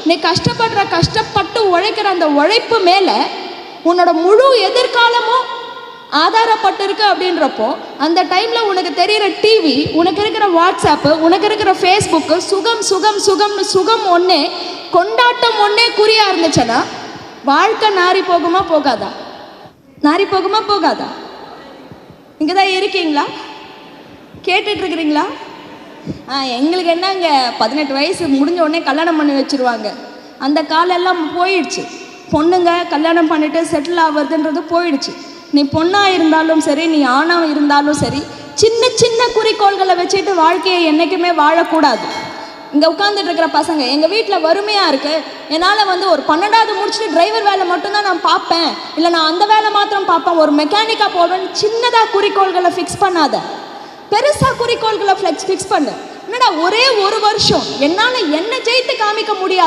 நீ கஷ்டப்பட்டு உழைக்கிற அந்த உழைப்பு மேலே உன்னோட முழு எதிர்காலமும் ஆதாரப்பட்டிருக்கு அப்படின்றப்போ அந்த டைமில் உனக்கு தெரிகிற டிவி, உனக்கு இருக்கிற வாட்ஸ்அப்பு, உனக்கு இருக்கிற ஃபேஸ்புக்கு சுகம்னு சுகம் ஒன்றே, கொண்டாட்டம் ஒன்றே குறியாக இருந்துச்சுன்னா வாழ்க்கை நாரி போகுமா போகாதா? நாரி போகுமா போகாதா? இங்கே தான் இருக்கீங்களா? கேட்டுட்ருக்குறீங்களா? எங்களுக்கு என்னங்க 18 வயசு முடிஞ்ச உடனே கல்யாணம் பண்ணி வச்சுருவாங்க. அந்த காலெல்லாம் போயிடுச்சு. பொண்ணுங்க கல்யாணம் பண்ணிட்டு செட்டில் ஆகுறதுன்றது போயிடுச்சு. நீ பொண்ணாக இருந்தாலும் சரி, நீ ஆணாக இருந்தாலும் சரி, சின்ன சின்ன குறிக்கோள்களை வச்சுட்டு வாழ்க்கையை என்றைக்குமே வாழக்கூடாது. இங்கே உட்காந்துட்டு இருக்கிற பசங்க, எங்கள் வீட்டில் வறுமையாக இருக்குது, என்னால் ஒரு 12வது முடிச்சுட்டு டிரைவர் வேலை மட்டும்தான் நான் பார்ப்பேன், இல்லை நான் அந்த வேலை மாத்திரம் பார்ப்பேன், ஒரு மெக்கானிக்காக போவேன்னு சின்னதாக குறிக்கோள்களை ஃபிக்ஸ் பண்ணாத, பெருசாக குறிக்கோள்களை ஃபிக்ஸ் பண்ணு. என்னடா ஒரே ஒரு வருஷம் என்னால் என்ன ஜெயித்து காமிக்க முடியாது.